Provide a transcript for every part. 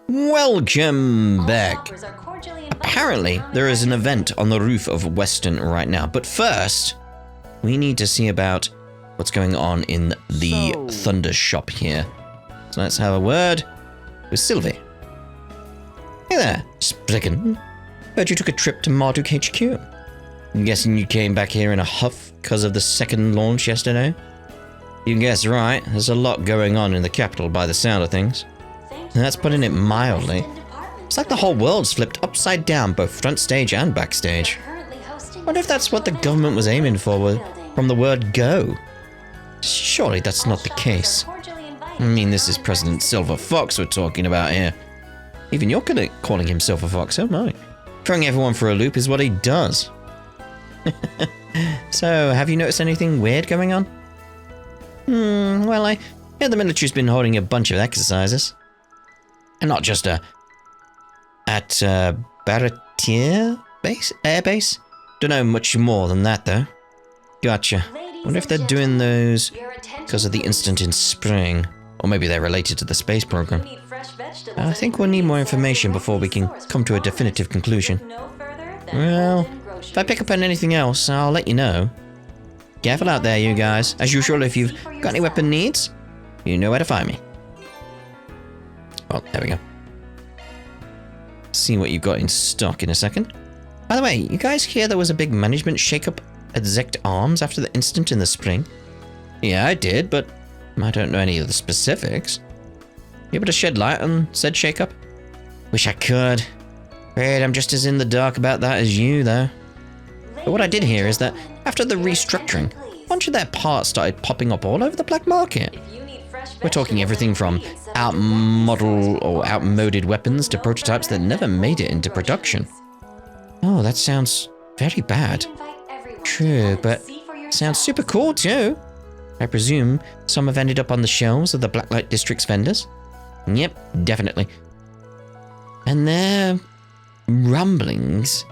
Welcome back. Apparently, there is an event on the roof of Westone right now, but first, we need to see about what's going on in the Thunder shop here. So let's have a word with Sylvie. Hey there, Spriggan. Heard you took a trip to Marduk HQ. I'm guessing you came back here in a huff because of the second launch yesterday? You can guess right, there's a lot going on in the capital by the sound of things. And that's putting it mildly. It's like the whole world's flipped upside down, both front stage and backstage. Wonder if that's what the government was aiming for from the word go. Surely that's not the case. I mean, this is President Silver Fox we're talking about here. Even you're good at calling him Silver Fox, oh my. Throwing everyone for a loop is what he does. So, have you noticed anything weird going on? Well, I hear the military's been holding a bunch of exercises. And not just at Baratier base, air base. Don't know much more than that though. Gotcha. Wonder if they're doing those because of the incident in spring, or maybe they're related to the space program. I think we'll need more information before we can come to a definitive conclusion. Well, if I pick up on anything else, I'll let you know. Careful out there, you guys. As usual, if you've got any weapon needs, you know where to find me. Oh, there we go. See what you've got in stock in a second. By the way, you guys hear there was a big management shakeup at Zecht Arms after the incident in the spring? Yeah, I did, but I don't know any of the specifics. You able to shed light on said shakeup? Wish I could. Afraid I'm just as in the dark about that as you, though. But what I did hear is that after the restructuring, a bunch of their parts started popping up all over the black market. We're talking everything from outmodel or outmoded weapons to prototypes that never made it into production. Oh, that sounds very bad. True, but sounds super cool too. I presume some have ended up on the shelves of the Blacklight District's vendors? Yep, definitely. And there are rumblings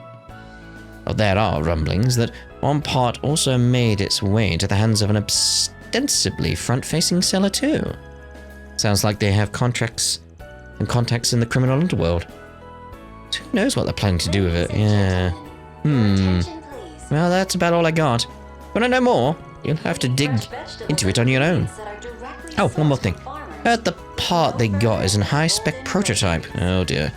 that one part also made its way into the hands of an ostensibly front-facing seller too. Sounds like they have contracts and contacts in the criminal underworld. So who knows what they're planning to do with it? Yeah. Well, that's about all I got. Want to know more? You'll have to dig into it on your own. Oh, one more thing. Heard the part they got is a high-spec prototype. Oh dear.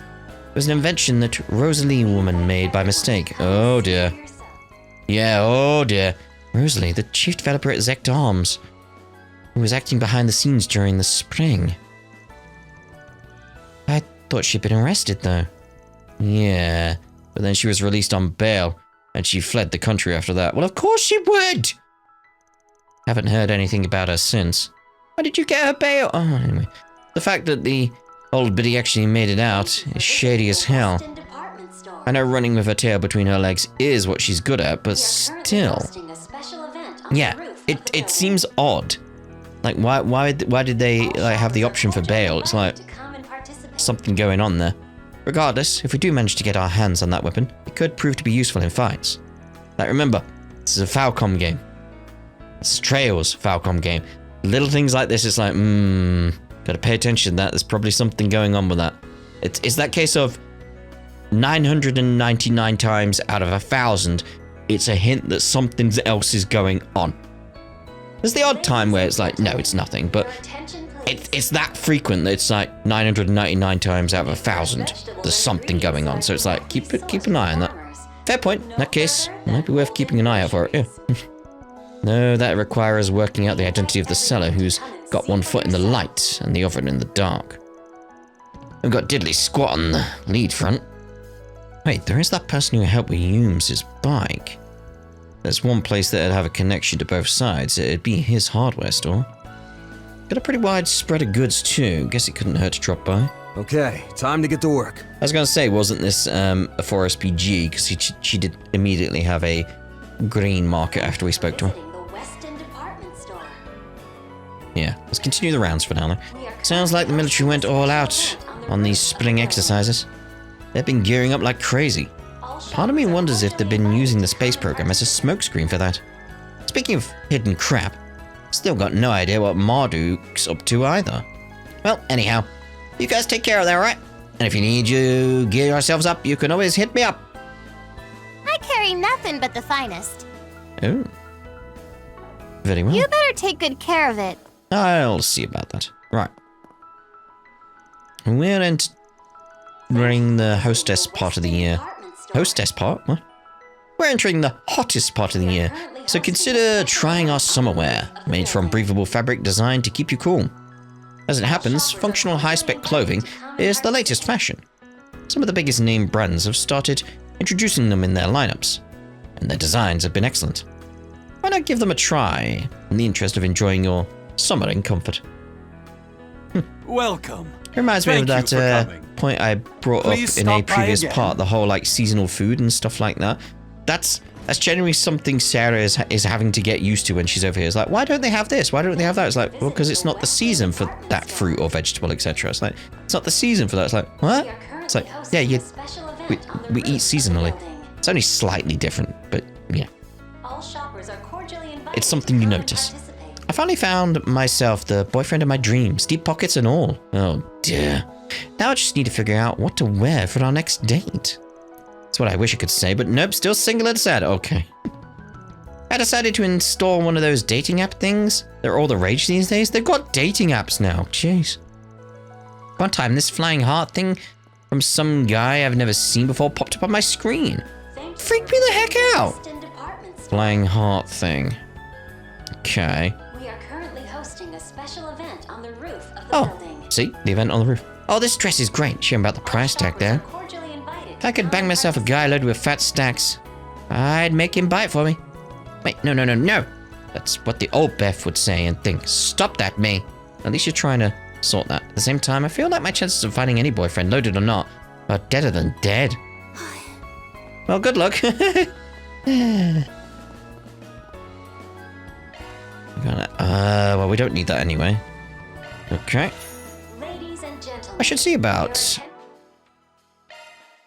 It was an invention that Rosalie woman made by mistake. Oh dear. Yeah, oh dear. Rosalie, the chief developer at Zecht Arms, who was acting behind the scenes during the spring. I thought she'd been arrested though. Yeah, but then she was released on bail, and she fled the country after that. Well, of course she would! Haven't heard anything about her since. Why did you get her bail? Oh, anyway. The fact that the old biddy actually made it out is shady as hell. I know running with her tail between her legs is what she's good at, but still. Yeah, it seems odd. Like, why did they have the option for bail? It's like something going on there. Regardless, if we do manage to get our hands on that weapon, it could prove to be useful in fights. Like, remember, this is a Falcom game. It's Trail's Falcom game. Little things like this, it's like, gotta pay attention to that. There's probably something going on with that. It's that case of 999 times out of 1,000, it's a hint that something else is going on. There's the odd time where it's like, no, it's nothing, but it's that frequent that it's like 999 times out of 1,000, there's something going on. So it's like, keep an eye on that. Fair point. In that case, it might be worth keeping an eye out for it, yeah. No, that requires working out the identity of the seller who's got one foot in the light and the other in the dark. We've got diddly squat on the lead front. Wait, there is that person who helped with Hume's bike. There's one place that'd have a connection to both sides. It'd be his hardware store. Got a pretty wide spread of goods too. Guess it couldn't hurt to drop by. Okay, time to get to work. I was gonna say, wasn't this a 4SPG? Because she did immediately have a green marker after we spoke to her. Yeah, let's continue the rounds for now though. Sounds like the military went all out on these spring exercises. They've been gearing up like crazy. Part of me wonders if they've been using the space program as a smokescreen for that. Speaking of hidden crap, still got no idea what Marduk's up to either. Well, anyhow, you guys take care of that, alright? And if you need to gear yourselves up, you can always hit me up. I carry nothing but the finest. Oh. Very well. You better take good care of it. I'll see about that. Right. We're entering the hostess part of the year. Hostess part? What? We're entering the hottest part of the year, so consider trying our summer wear, made from breathable fabric designed to keep you cool. As it happens, functional high-spec clothing is the latest fashion. Some of the biggest name brands have started introducing them in their lineups, and their designs have been excellent. Why not give them a try, in the interest of enjoying your summer in comfort? Welcome. It reminds me of that point I brought Please up in a stop by previous again. part, the whole like seasonal food and stuff like that. That's generally something Sarah is having to get used to when she's over here. It's like, why don't they have this? Why don't they have that? It's like, well, because it's not the season for that fruit or vegetable, etc. It's like, it's not the season for that. It's like, what? It's like, yeah, we eat seasonally. It's only slightly different, but yeah. It's something you notice. I finally found myself the boyfriend of my dreams, deep pockets and all. Oh dear. Now I just need to figure out what to wear for our next date. That's what I wish I could say, but nope, still single and sad. Okay. I decided to install one of those dating app things. They're all the rage these days. They've got dating apps now. Jeez. One time, this flying heart thing from some guy I've never seen before popped up on my screen. Freaked me the heck out. Flying heart thing. Okay. We are currently hosting a special event on the roof of the Oh, see? The event on the roof. Oh, this dress is great. Shame about the price tag there. If I could bang myself a guy loaded with fat stacks, I'd make him buy it for me. Wait, no. That's what the old Beth would say and think. Stop that, me. At least you're trying to sort that. At the same time, I feel like my chances of finding any boyfriend, loaded or not, are deader than dead. Well, good luck. Well, we don't need that anyway. Okay. I should see about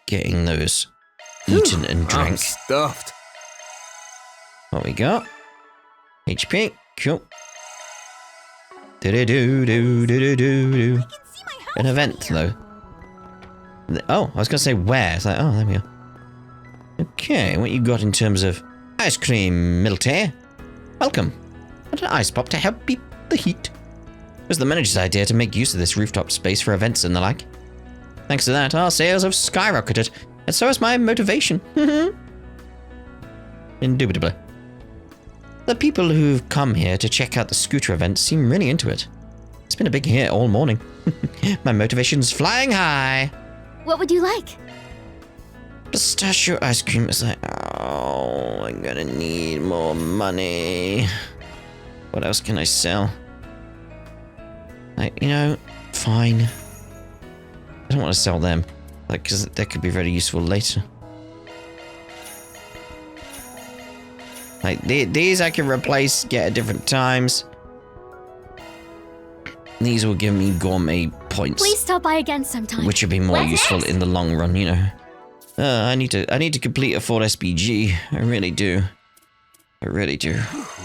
getting those eaten and I'm drank. stuffed. What we got? HP. Cool. Do-do-do-do-do-do-do. An event, though. Oh, I was going to say where. It's like, oh, there we go. Okay, what you got in terms of ice cream, Milty? Welcome. Want an ice pop to help beat the heat? It was the manager's idea to make use of this rooftop space for events and the like. Thanks to that, our sales have skyrocketed, and so has my motivation. Indubitably. The people who've come here to check out the scooter event seem really into it. It's been a big hit all morning. My motivation's flying high. What would you like? Pistachio ice cream is like, oh, I'm gonna need more money. What else can I sell? Like, you know, fine. I don't want to sell them, like, because that could be very useful later. Like, these I can replace, get at different times. These will give me gourmet points. Please stop by again sometime. Which would be more useful in the long run, you know. I need to complete a 4 SPG. I really do. I really do.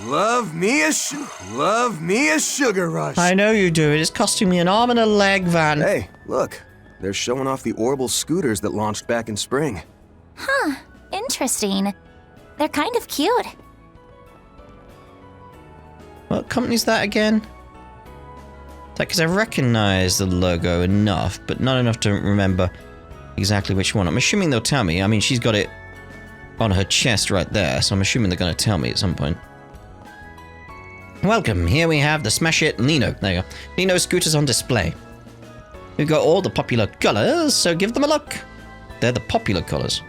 Love me a sugar rush. I know you do. It is costing me an arm and a leg, Van. Hey, look. They're showing off the orbital scooters that launched back in spring. Huh. Interesting. They're kind of cute. What company's that again? Because I recognize the logo enough, but not enough to remember exactly which one. I'm assuming they'll tell me. I mean, she's got it on her chest right there, so I'm assuming they're going to tell me at some point. Welcome. Here we have the Smash It Lino. There you go. Lino scooters on display. We've got all the popular colors, so give them a look. They're the popular colors.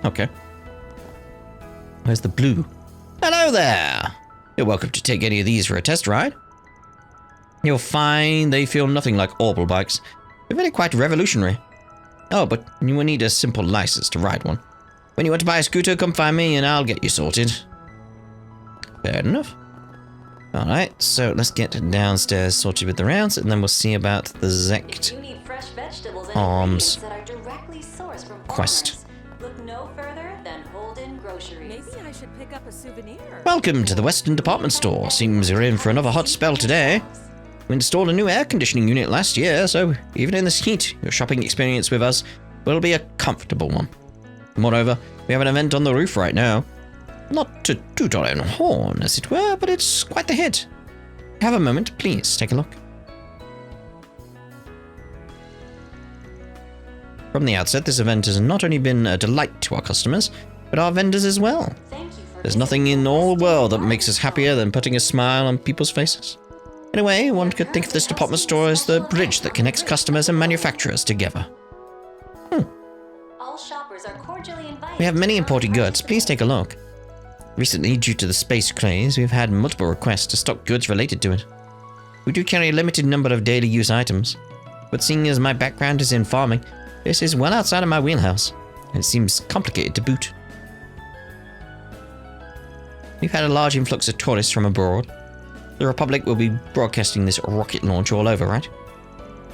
Okay. Where's the blue? Hello there. You're welcome to take any of these for a test ride. You'll find they feel nothing like orbital bikes. They're really quite revolutionary. Oh, but you will need a simple license to ride one. When you want to buy a scooter, come find me and I'll get you sorted. Fair enough. Alright, so let's get downstairs sorted with the rounds, and then we'll see about the Zecht Arms quest. Look no further than Holden Groceries. Maybe I should pick up a souvenir. Welcome to the Western Department Store. Seems you're in for another hot spell today. We installed a new air conditioning unit last year, so even in this heat, your shopping experience with us will be a comfortable one. Moreover, we have an event on the roof right now. Not to toot our own horn, as it were, but it's quite the hit. Have a moment, please take a look. From the outset, this event has not only been a delight to our customers, but our vendors as well. There's nothing in all the world that makes us happier than putting a smile on people's faces. In a way, one could think of this department store as the bridge that connects customers and manufacturers together. All shoppers are cordially invited. We have many imported goods. Please take a look. Recently, due to the space craze, we've had multiple requests to stock goods related to it. We do carry a limited number of daily use items, but seeing as my background is in farming, this is well outside of my wheelhouse, and it seems complicated to boot. We've had a large influx of tourists from abroad. The Republic will be broadcasting this rocket launch all over, right?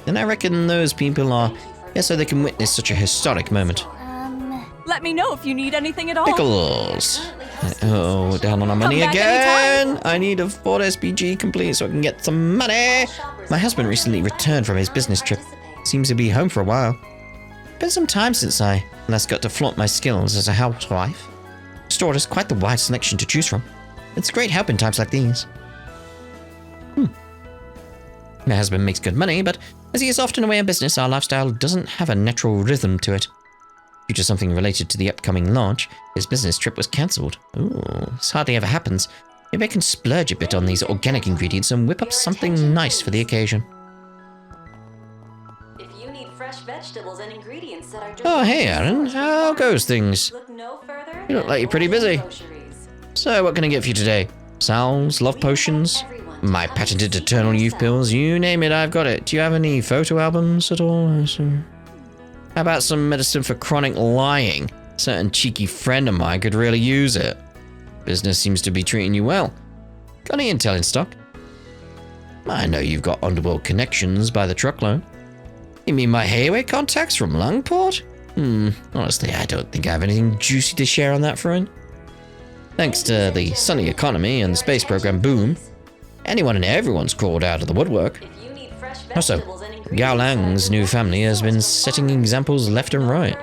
And I reckon those people are here so they can witness such a historic moment. Let me know if you need anything at all. Pickles! Oh, down on our money back again! anytime. I need a Ford SPG complete so I can get some money! My husband recently returned from his business trip. Seems to be home for a while. Been some time since I last got to flaunt my skills as a housewife. The store has quite the wide selection to choose from. It's great help in times like these. My husband makes good money, but as he is often away in business, our lifestyle doesn't have a natural rhythm to it. Due to something related to the upcoming launch, his business trip was cancelled. Ooh, this hardly ever happens. Maybe I can splurge a bit on these organic ingredients and whip up something nice for the occasion. If you need fresh vegetables and ingredients that are Oh, hey, Aaron. How goes things? Look no further. You look like you're pretty busy. So, what can I get for you today? Salves, love potions, my patented eternal youth pills, you name it, I've got it. Do you have any photo albums at all? How about some medicine for chronic lying? A certain cheeky friend of mine could really use it. Business seems to be treating you well. Got any intel in stock? I know you've got underworld connections by the truckload. You mean my Hayway contacts from Lungport? Honestly, I don't think I have anything juicy to share on that front. Thanks to the sunny economy and the space program boom, anyone and everyone's crawled out of the woodwork. Also, Gao Lang's new family has been setting examples left and right.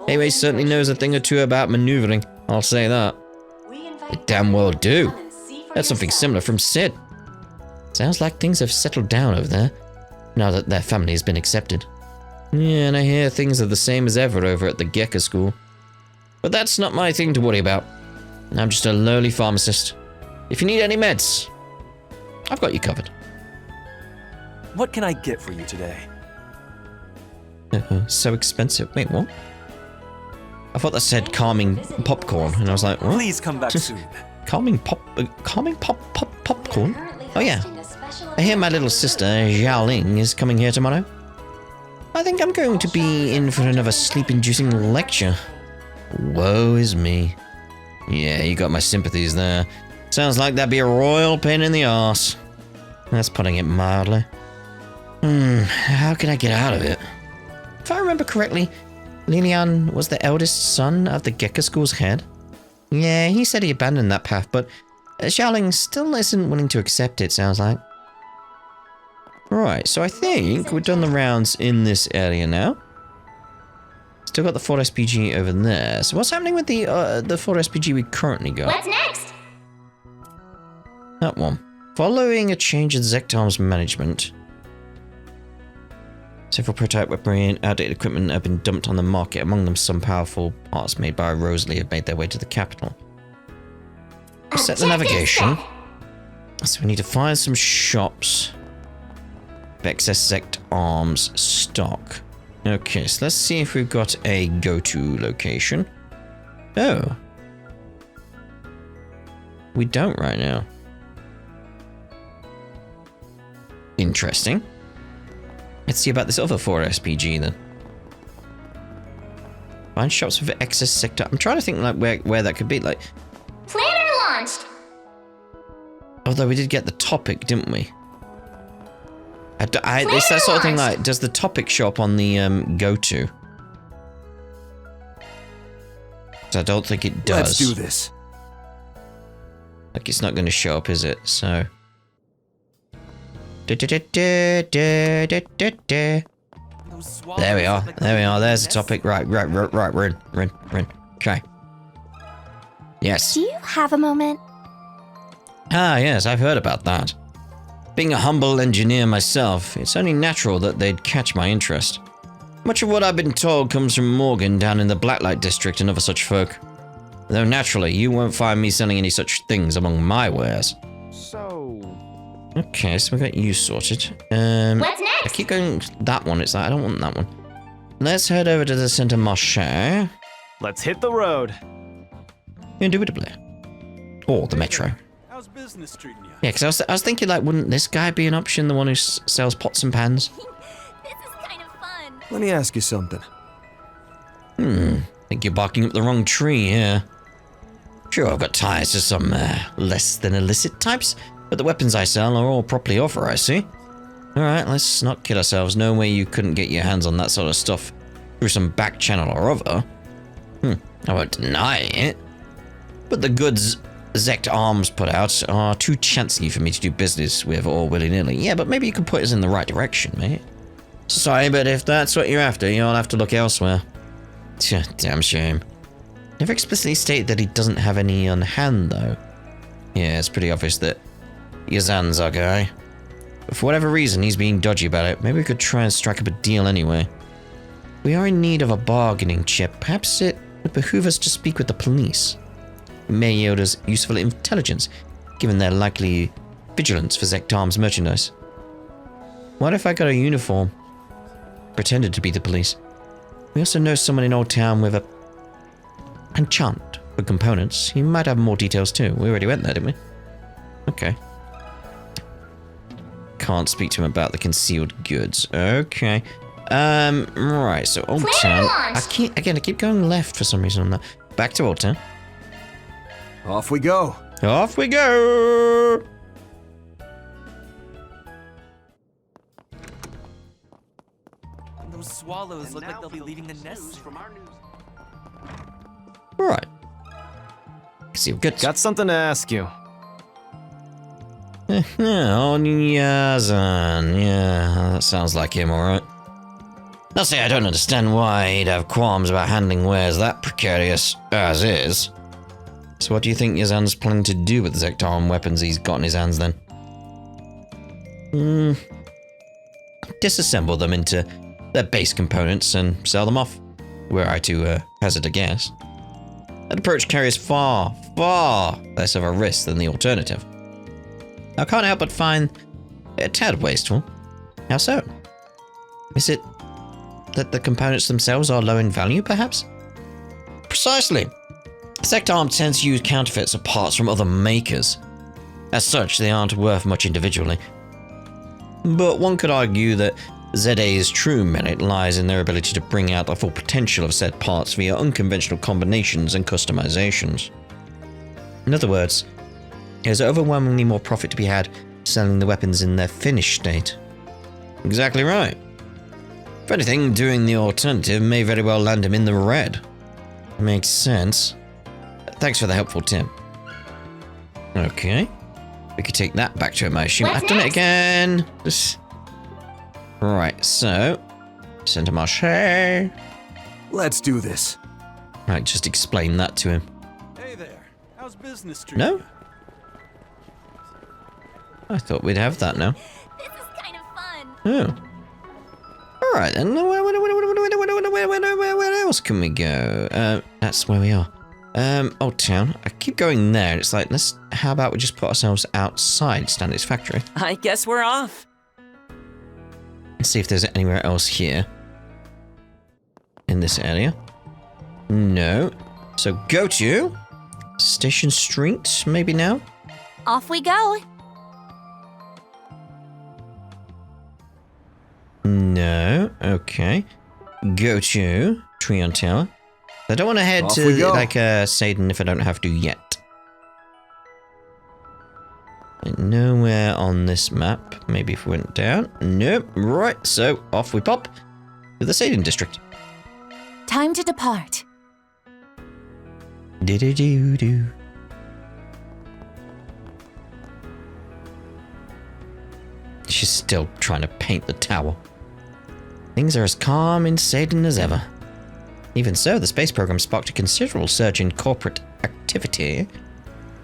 Hayway certainly knows a thing or two about maneuvering, I'll say that. They damn well do. That's something similar from Sid. Sounds like things have settled down over there, now that their family has been accepted. Yeah, and I hear things are the same as ever over at the Gecko School. But that's not my thing to worry about. I'm just a lowly pharmacist. If you need any meds, I've got you covered. What can I get for you today? So expensive. Wait, what? I thought that said calming popcorn, and I was like, what? Please come back soon. Calming popcorn? Oh yeah. I hear my little sister, Xiaoling, is coming here tomorrow. I think I'm going to be in for another sleep-inducing lecture. Woe is me. Yeah, you got my sympathies there. Sounds like that'd be a royal pain in the arse. That's putting it mildly. How can I get out of it? If I remember correctly, Lilian was the eldest son of the Gecko School's head. Yeah, he said he abandoned that path, but Xiaoling still isn't willing to accept it, sounds like. Right, so I think we've done the rounds in this area now. Still got the Ford SPG over there. So what's happening with the Ford SPG we currently got? What's next? That one. Following a change in Zecht Arms management, several prototype weaponry and outdated equipment have been dumped on the market. Among them, some powerful parts made by Rosalie have made their way to the capital. Set the navigation. So we need to find some shops of excess Zecht Arms stock. Okay, so let's see if we've got a go-to location. Oh. We don't right now. Interesting. Let's see about this other 4 SPG then. Find shops with excess sector. I'm trying to think like where that could be. Like, Planner launched! although we did get the topic, didn't we? It's that sort of thing like, does the topic show up on the go-to? I don't think it does. Let's do this. Like, it's not going to show up, is it? So, There we are. There we are. There's the topic. Right. We're in. Okay. Yes. Do you have a moment? Ah, yes, I've heard about that. Being a humble engineer myself, it's only natural that they'd catch my interest. Much of what I've been told comes from Morgan down in the Blacklight district and other such folk. Though naturally, you won't find me selling any such things among my wares. So... Okay, so we got you sorted. What's next? I keep going that one. It's like, I don't want that one. Let's head over to the Center Marché. Let's hit the road. Indubitably. Or the Metro. How's business treating you? Yeah, because I was thinking, like, wouldn't this guy be an option, the one who sells pots and pans? This is kind of fun. Let me ask you something. I think you're barking up the wrong tree here. Sure, I've got ties to some less than illicit types, but the weapons I sell are all properly authorized, see? Alright, let's not kid ourselves. No way you couldn't get your hands on that sort of stuff through some back channel or other. I won't deny it. But the goods Zecht Arms put out are too chancy for me to do business with all willy-nilly. Yeah, but maybe you can put us in the right direction, mate. Sorry, but if that's what you're after, you'll have to look elsewhere. Damn shame. Never explicitly stated that he doesn't have any on hand, though. Yeah, it's pretty obvious that Yazan's our guy. But for whatever reason, he's being dodgy about it. Maybe we could try and strike up a deal anyway. We are in need of a bargaining chip. Perhaps it would behoove us to speak with the police. It may yield us useful intelligence, given their likely vigilance for Zecht Arms merchandise. What if I got a uniform? Pretended to be the police. We also know someone in Old Town with a enchant for components. He might have more details too. We already went there, didn't we? Okay. Can't speak to him about the concealed goods. Okay. Right, so Old Town. I keep going left for some reason on that. Back to Old Town. Off we go. Off we go! Those swallows look like they'll be leaving the nest. Right. Concealed goods. Got something to ask you. Oh, Yazan. Yeah, that sounds like him, alright. I'll say I don't understand why he'd have qualms about handling wares that precarious, as is. So what do you think Yazan's planning to do with the Zecht Arm weapons he's got in his hands, then? Disassemble them into their base components and sell them off, were I to hazard a guess. That approach carries far less of a risk than the alternative. I can't help but find it a tad wasteful. How so? Is it that the components themselves are low in value, perhaps? Precisely. Zecht Arms tends to use counterfeits of parts from other makers. As such, they aren't worth much individually. But one could argue that ZA's true merit lies in their ability to bring out the full potential of said parts via unconventional combinations and customizations. In other words, there's overwhelmingly more profit to be had selling the weapons in their finished state. Exactly right. If anything, doing the alternative may very well land him in the red. Makes sense. Thanks for the helpful tip. Okay. We could take that back to him, I assume. I've done it again! Right, so... Center Marché. Let's do this. Right, just explain that to him. Hey there. How's business treating No? you? I thought we'd have that now. This is kind of fun. Oh. Alright then, where else can we go? That's where we are. Old Town. I keep going there. It's like, how about we just put ourselves outside Stanley's factory? I guess we're off. Let's see if there's anywhere else here. In this area. No. So go to Station Street, maybe now? Off we go. No. Okay. Go to Trion Tower. I don't want to head Off we to, go. like, Satan if I don't have to yet. Nowhere on this map. Maybe if we went down. Nope. Right, so off we pop to the Satan district. Time to depart. Do-do-do-do. She's still trying to paint the tower. Things are as calm in Satan as ever. Even so, the space program sparked a considerable surge in corporate activity. In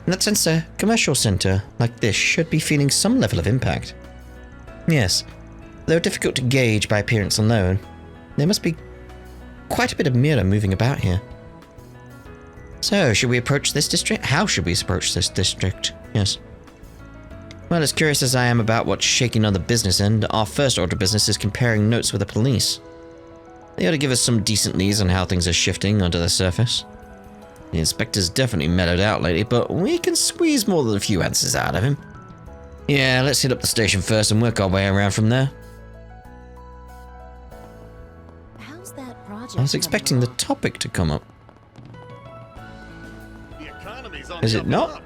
that sense, a commercial center like this should be feeling some level of impact. Yes, though difficult to gauge by appearance alone, there must be quite a bit of mirror moving about here. So, should we approach this district? How should we approach this district? Yes. Well, as curious as I am about what's shaking on the business end, our first order of business is comparing notes with the police. They ought to give us some decent leads on how things are shifting under the surface. The inspector's definitely mellowed out lately, but we can squeeze more than a few answers out of him. Yeah, let's hit up the station first and work our way around from there. How's that project? I was expecting the topic to come up. Is it not?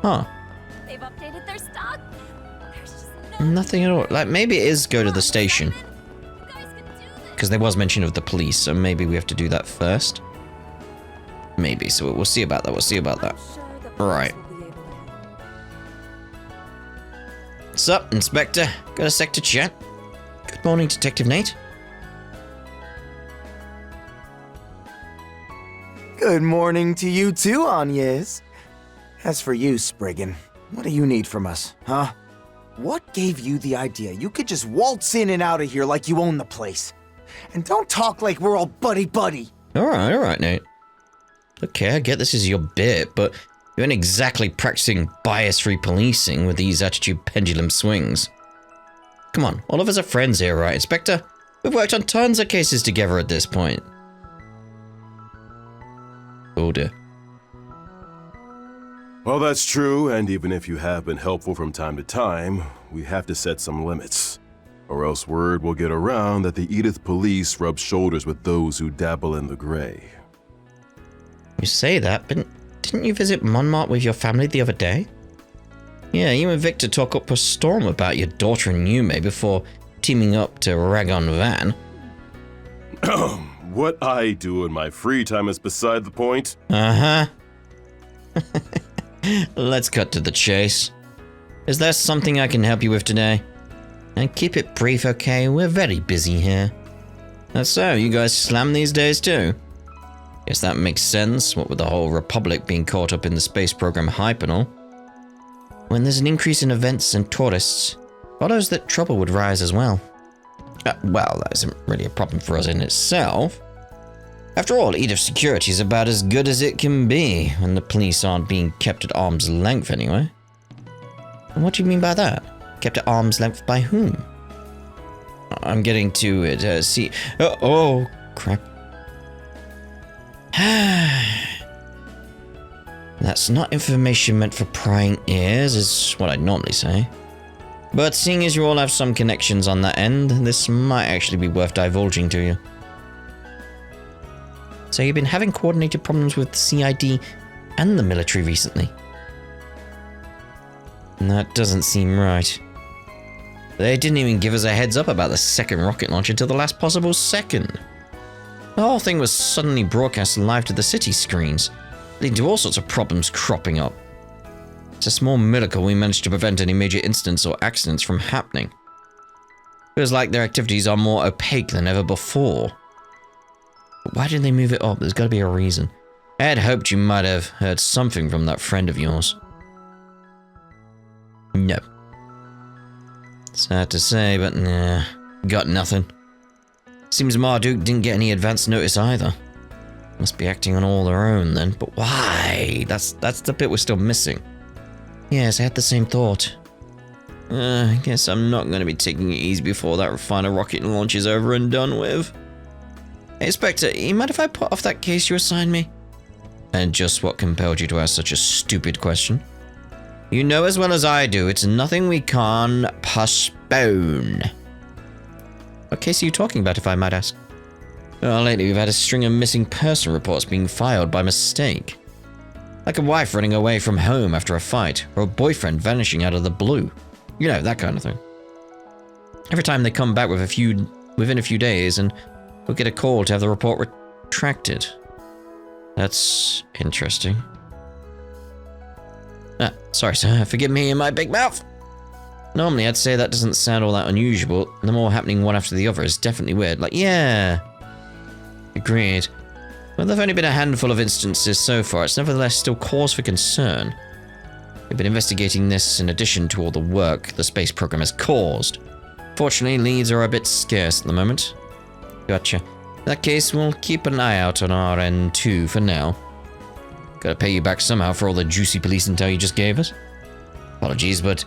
Huh. They've updated their stock. There's just Nothing at all. Like, maybe it is go to the station. You guys can do this. Because there was mention of the police, so maybe we have to do that first. Maybe, so we'll see about that, we'll see about that. Right. What's up, Inspector? Got a sec to chat? Good morning, Detective Nate. Good morning to you too, Agnes. As for you, Spriggan, what do you need from us, huh? What gave you the idea you could just waltz in and out of here like you own the place? And don't talk like we're all buddy-buddy. Alright, Nate. Okay, I get this is your bit, but you ain't exactly practicing bias-free policing with these attitude pendulum swings. Come on, all of us are friends here, right, Inspector? We've worked on tons of cases together at this point. Oh dear. Well, that's true, and even if you have been helpful from time to time, we have to set some limits. Or else word will get around that the Edith police rub shoulders with those who dabble in the gray. You say that, but didn't you visit Montmartre with your family the other day? Yeah, you and Victor talk up a storm about your daughter and Yume before teaming up to rag on Van. What I do in my free time is beside the point. Uh-huh. Let's cut to the chase. Is there something I can help you with today? And keep it brief, okay? We're very busy here. So, you guys slam these days too? Guess that makes sense, what with the whole Republic being caught up in the space program hype and all. When there's an increase in events and tourists, follows that trouble would rise as well. Well, that isn't really a problem for us in itself. After all, Edith security is about as good as it can be, when the police aren't being kept at arm's length anyway. And what do you mean by that? Kept at arm's length by whom? I'm getting to it, see... Oh, crap. That's not information meant for prying ears, is what I'd normally say. But seeing as you all have some connections on that end, this might actually be worth divulging to you. So you've been having coordinated problems with CID and the military recently? That doesn't seem right. They didn't even give us a heads up about the second rocket launch until the last possible second. The whole thing was suddenly broadcast live to the city screens, leading to all sorts of problems cropping up. It's a small miracle we managed to prevent any major incidents or accidents from happening. Feels like their activities are more opaque than ever before. But why did they move it up? There's got to be a reason. I had hoped you might have heard something from that friend of yours. No. Sad to say, but nah, got nothing. Seems Marduk didn't get any advance notice either. Must be acting on all their own then, but why? That's the bit we're still missing. Yes, I had the same thought. I guess I'm not going to be taking it easy before that refiner rocket launch is over and done with. Hey, Spectre, you mind if I put off that case you assigned me? And just what compelled you to ask such a stupid question? You know as well as I do, it's nothing we can postpone. What case are you talking about, if I might ask? Well, lately we've had a string of missing person reports being filed by mistake. Like a wife running away from home after a fight, or a boyfriend vanishing out of the blue. You know, that kind of thing. Every time they come back within a few days, and we'll get a call to have the report retracted. That's interesting. Sorry sir, forgive me and my big mouth. Normally, I'd say that doesn't sound all that unusual. The more happening one after the other is definitely weird. Like, yeah. Agreed. Well, there've only been a handful of instances so far. It's nevertheless still cause for concern. We've been investigating this in addition to all the work the space program has caused. Fortunately, leads are a bit scarce at the moment. Gotcha. In that case, we'll keep an eye out on our end too for now. Gotta pay you back somehow for all the juicy police intel you just gave us. Apologies, but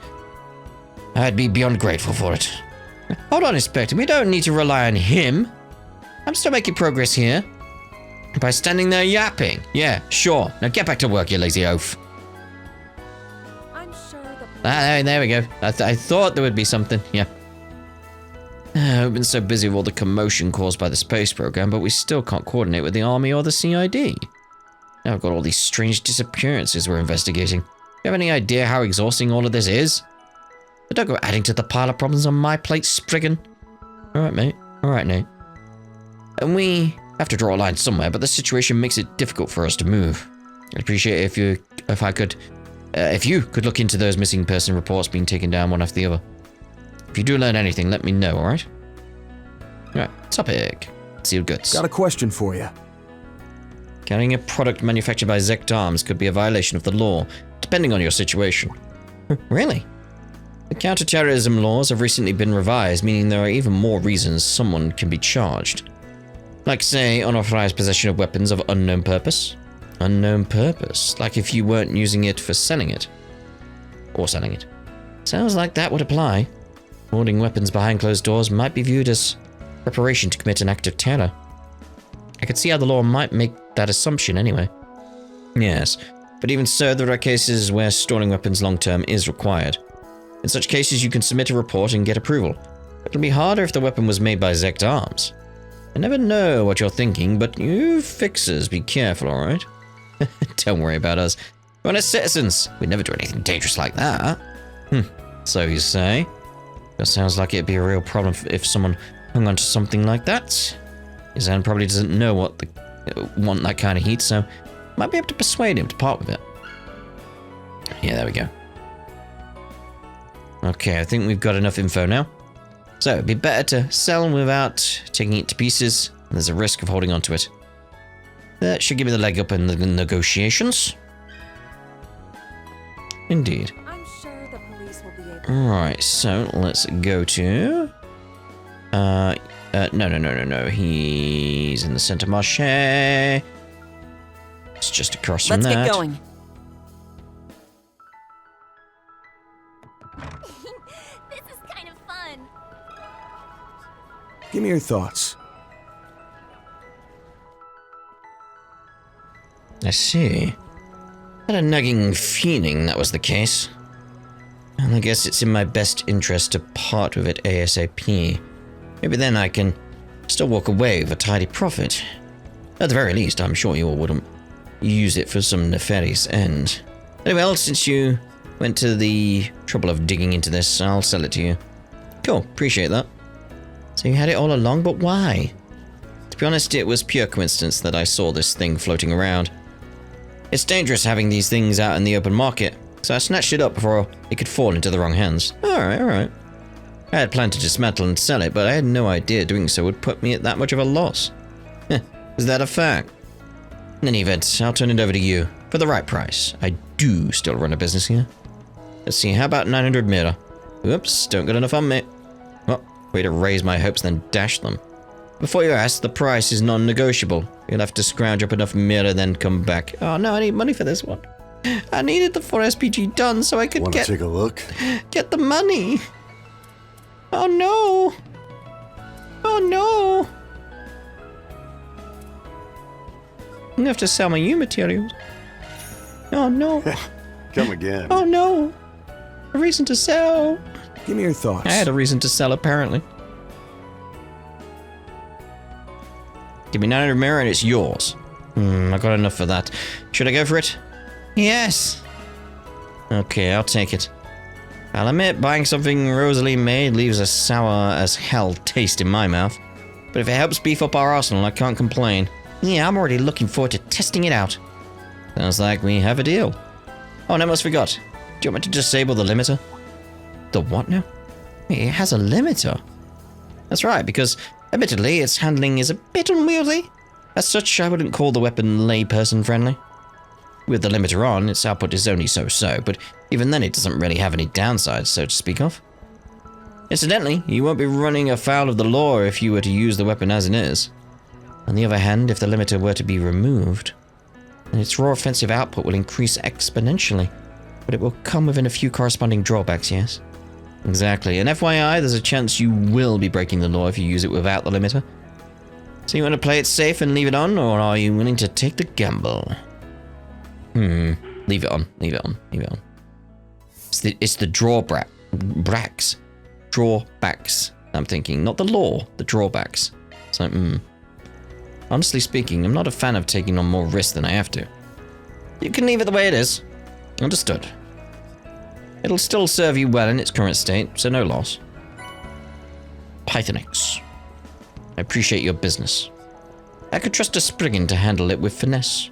I'd be beyond grateful for it. Hold on, Inspector. We don't need to rely on him. I'm still making progress here. By standing there yapping. Yeah, sure. Now get back to work, you lazy oaf. I'm sure the There we go. I thought there would be something. Yeah. We've been so busy with all the commotion caused by the space program, but we still can't coordinate with the Army or the CID. Now I've got all these strange disappearances we're investigating. Do you have any idea how exhausting all of this is? But don't go adding to the pile of problems on my plate, Spriggan. Alright, mate. Alright, Nate. And we have to draw a line somewhere, but the situation makes it difficult for us to move. I'd appreciate it if you could look into those missing person reports being taken down one after the other. If you do learn anything, let me know, alright? Alright, topic. Sealed goods. Got a question for you. Carrying a product manufactured by Zecht Arms could be a violation of the law, depending on your situation. Really? The counterterrorism laws have recently been revised, meaning there are even more reasons someone can be charged. Like, say, unauthorized possession of weapons of unknown purpose. Unknown purpose? Like if you weren't using it for selling it. Or selling it. Sounds like that would apply. Holding weapons behind closed doors might be viewed as preparation to commit an act of terror. I could see how the law might make that assumption anyway. Yes, but even so, there are cases where storing weapons long-term is required. In such cases, you can submit a report and get approval. It'll be harder if the weapon was made by Zecht Arms. I never know what you're thinking, but you fixers, be careful, alright? Don't worry about us. We're honest citizens. We'd never do anything dangerous like that. So you say? That sounds like it'd be a real problem if someone hung onto something like that. Izan probably doesn't know want that kind of heat, so might be able to persuade him to part with it. Yeah, there we go. Okay, I think we've got enough info now. So, it'd be better to sell without taking it to pieces. There's a risk of holding onto it. That should give me the leg up in the negotiations. Indeed. I'm sure the police will be able. Alright, so let's go to... No. He's in the Center Marché. It's just across from that. Let's get going. This is kind of fun. Give me your thoughts. I see. Had a nagging feeling that was the case. And I guess it's in my best interest to part with it ASAP. Maybe then I can still walk away with a tidy profit. At the very least, I'm sure you all wouldn't use it for some nefarious end. Anyway, well, since you went to the trouble of digging into this, I'll sell it to you. Cool, appreciate that. So you had it all along, but why? To be honest, it was pure coincidence that I saw this thing floating around. It's dangerous having these things out in the open market, so I snatched it up before it could fall into the wrong hands. Alright. I had planned to dismantle and sell it, but I had no idea doing so would put me at that much of a loss. Is that a fact? In any event, I'll turn it over to you, for the right price. I do still run a business here. Let's see, how about 900 mira? Oops, don't get enough on me. Well, way to raise my hopes then dash them. Before you ask, the price is non-negotiable. You'll have to scrounge up enough mira, then come back. Oh no, I need money for this one. I needed the 4 SPG done so I could Want to take a look? get the money. Oh no! Oh no! I'm gonna have to sell my U materials. Oh no! Come again. Oh no! A reason to sell. Give me your thoughts. I had a reason to sell, apparently. Give me 900 mira and it's yours. I got enough for that. Should I go for it? Yes! Okay, I'll take it. I'll admit, buying something Rosalie made leaves a sour as hell taste in my mouth. But if it helps beef up our arsenal, I can't complain. Yeah, I'm already looking forward to testing it out. Sounds like we have a deal. Oh, and I almost forgot. Do you want me to disable the limiter? The what now? Wait, it has a limiter. That's right, because admittedly, its handling is a bit unwieldy. As such, I wouldn't call the weapon layperson friendly. With the limiter on, its output is only so-so, but even then it doesn't really have any downsides, so to speak of. Incidentally, you won't be running afoul of the law if you were to use the weapon as it is. On the other hand, if the limiter were to be removed, then its raw offensive output will increase exponentially, but it will come within a few corresponding drawbacks, yes? Exactly, and FYI, there's a chance you will be breaking the law if you use it without the limiter. So you want to play it safe and leave it on, or are you willing to take the gamble? Leave it on, leave it on, leave it on. It's the drawbacks. Drawbacks, I'm thinking. Not the law, the drawbacks. So, honestly speaking, I'm not a fan of taking on more risk than I have to. You can leave it the way it is. Understood. It'll still serve you well in its current state, so no loss. Pythonix. I appreciate your business. I could trust a Spriggan to handle it with finesse.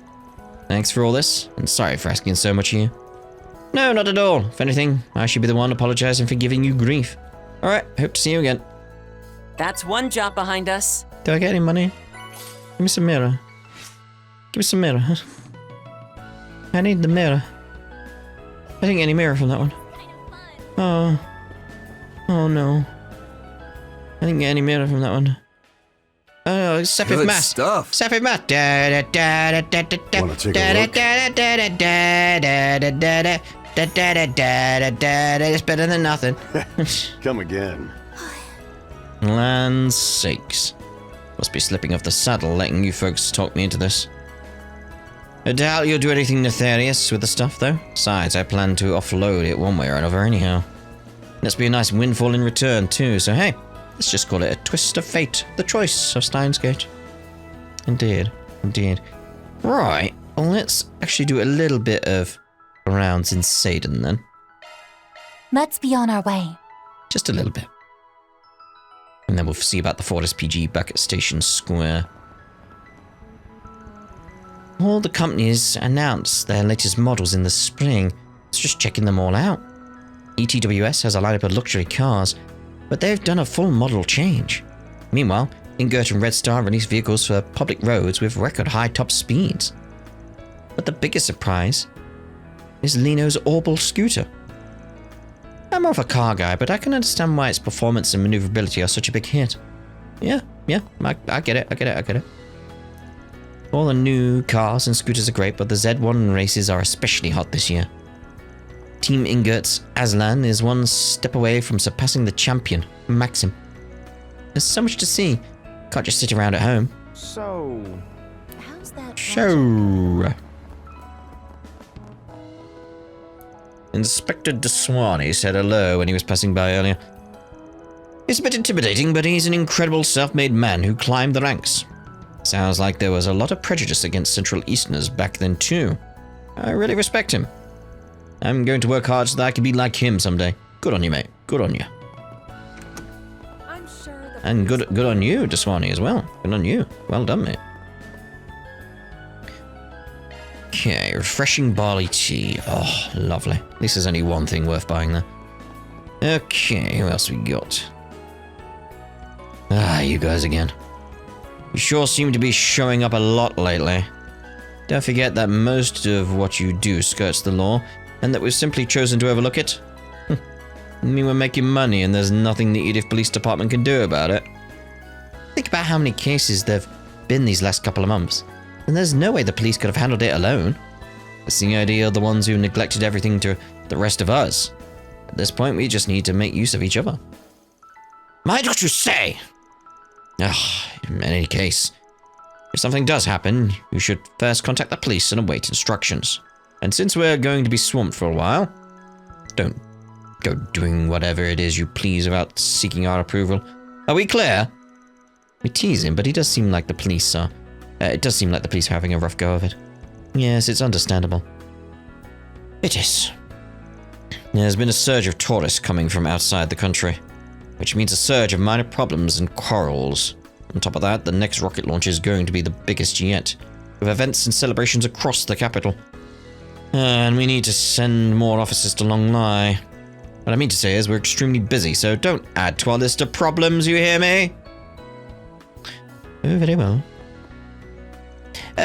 Thanks for all this, and sorry for asking so much of you. No, not at all. If anything, I should be the one apologizing for giving you grief. Alright, hope to see you again. That's one job behind us. Do I get any money? Give me some mirror. Give me some mirror, huh? I need the mirror. I didn't get any mirror from that one. Oh. Oh no. I didn't get any mirror from that one. Oh, Sepif Good Matt. stuff. Sepif Matt. Wanna take a look? It's better than nothing. Come again. Land's sakes. Must be slipping off the saddle, letting you folks talk me into this. I doubt you'll do anything nefarious with the stuff, though. Besides, I plan to offload it one way or another anyhow. Let's be a nice windfall in return, too, so hey, let's just call it a twist of fate. The choice of Steins Gate. Indeed, indeed. Right, well, let's actually do a little bit of rounds in Seyden, then. Let's be on our way. Just a little bit. And then we'll see about the Ford SPG back at Station Square. All the companies announced their latest models in the spring. It's just checking them all out. ETWS has a lineup of luxury cars, but they've done a full model change. Meanwhile, Ingert and Red Star released vehicles for public roads with record high top speeds. But the biggest surprise is Lino's Orbital scooter. I'm more of a car guy, but I can understand why its performance and maneuverability are such a big hit. Yeah, I get it. All the new cars and scooters are great, but the Z1 races are especially hot this year. Team Ingert's Aslan is one step away from surpassing the champion, Maxim. There's so much to see. Can't just sit around at home. So, How's that? Sure. Inspector DeSwanee said hello when he was passing by earlier. He's a bit intimidating, but he's an incredible self-made man who climbed the ranks. Sounds like there was a lot of prejudice against Central Easterners back then too. I really respect him. I'm going to work hard so that I can be like him someday. Good on you, mate. Good on you. I'm sure the And good on you, DeSwanee, as well. Good on you. Well done, mate. Okay, refreshing barley tea. Oh, lovely. At least there's only one thing worth buying there. Okay, who else we got? Ah, you guys again. You sure seem to be showing up a lot lately. Don't forget that most of what you do skirts the law, and that we've simply chosen to overlook it. I mean, we're making money, and there's nothing the Edith Police Department can do about it. Think about how many cases there've been these last couple of months, and there's no way the police could have handled it alone. It's the idea of the ones who neglected everything to the rest of us. At this point, we just need to make use of each other. Mind what you say! Ugh, in any case, if something does happen, you should first contact the police and await instructions. And since we're going to be swamped for a while, don't go doing whatever it is you please without seeking our approval. Are we clear? We tease him, but it does seem like the police are having a rough go of it. Yes, it's understandable. It is. There's been a surge of tourists coming from outside the country, which means a surge of minor problems and quarrels. On top of that, the next rocket launch is going to be the biggest yet, with events and celebrations across the capital. And we need to send more officers to Long Lai. What I mean to say is we're extremely busy, so don't add to our list of problems, you hear me? Oh, very well.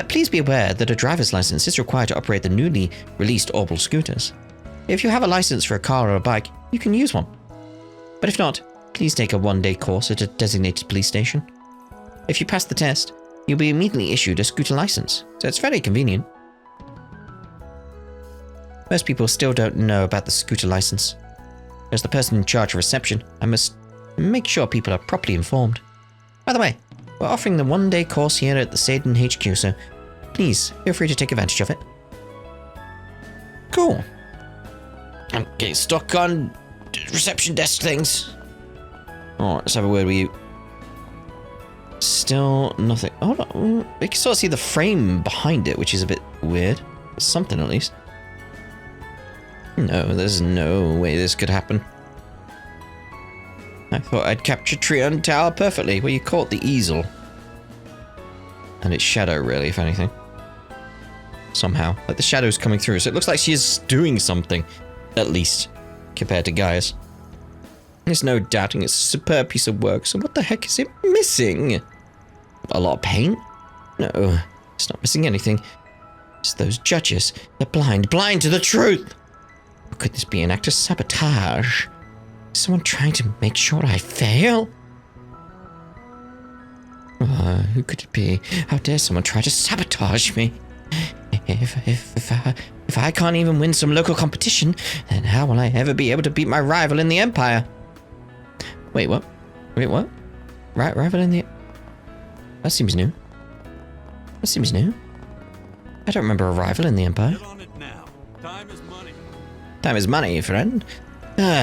Please be aware that a driver's license is required to operate the newly released orbital scooters. If you have a license for a car or a bike, you can use one. But if not, please take a one-day course at a designated police station. If you pass the test, you'll be immediately issued a scooter license, so it's very convenient. Most people still don't know about the scooter license. As the person in charge of reception, I must make sure people are properly informed. By the way, we're offering the one-day course here at the Satan HQ, so please feel free to take advantage of it. Cool. I'm getting stuck on reception desk things. Oh, let's have a word with you. Still nothing. Hold on. We can sort of see the frame behind it, which is a bit weird. Something at least. No, there's no way this could happen. I thought I'd capture Trion Tower perfectly. Well, you caught the easel. And its shadow, really, if anything. Somehow. Like, the shadow's coming through, so it looks like she's doing something. At least. Compared to Gaia's. There's no doubting it's a superb piece of work, so what the heck is it missing? A lot of paint? No, it's not missing anything. It's those judges. They're blind to the truth! Or could this be an act of sabotage? Is someone trying to make sure I fail? Who could it be? How dare someone try to sabotage me? If I can't even win some local competition, then how will I ever be able to beat my rival in the Empire? Wait, what? Rival in the... That seems new. I don't remember a rival in the Empire. Get on it now. Time is money. Time is money, friend.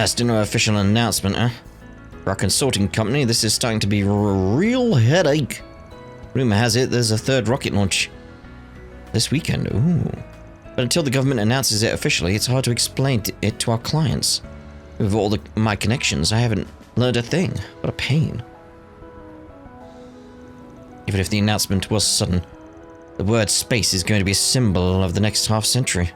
Still no official announcement, huh? For our consulting company, this is starting to be a real headache. Rumor has it there's a third rocket launch this weekend. Ooh. But until the government announces it officially, it's hard to explain it to our clients. With all my connections, I haven't learned a thing. What a pain. Even if the announcement was sudden, the word space is going to be a symbol of the next half-century.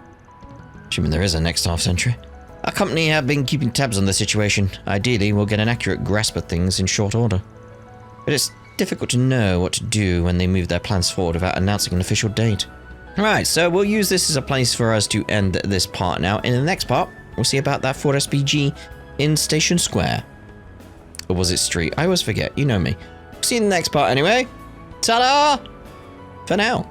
Assuming there is a next half-century. Our company have been keeping tabs on the situation. Ideally, we'll get an accurate grasp of things in short order. But it's difficult to know what to do when they move their plans forward without announcing an official date. Right, so we'll use this as a place for us to end this part now. In the next part, we'll see about that Ford SPG in Station Square. Or was it Street? I always forget, you know me. See you in the next part anyway. Ta-da! For now.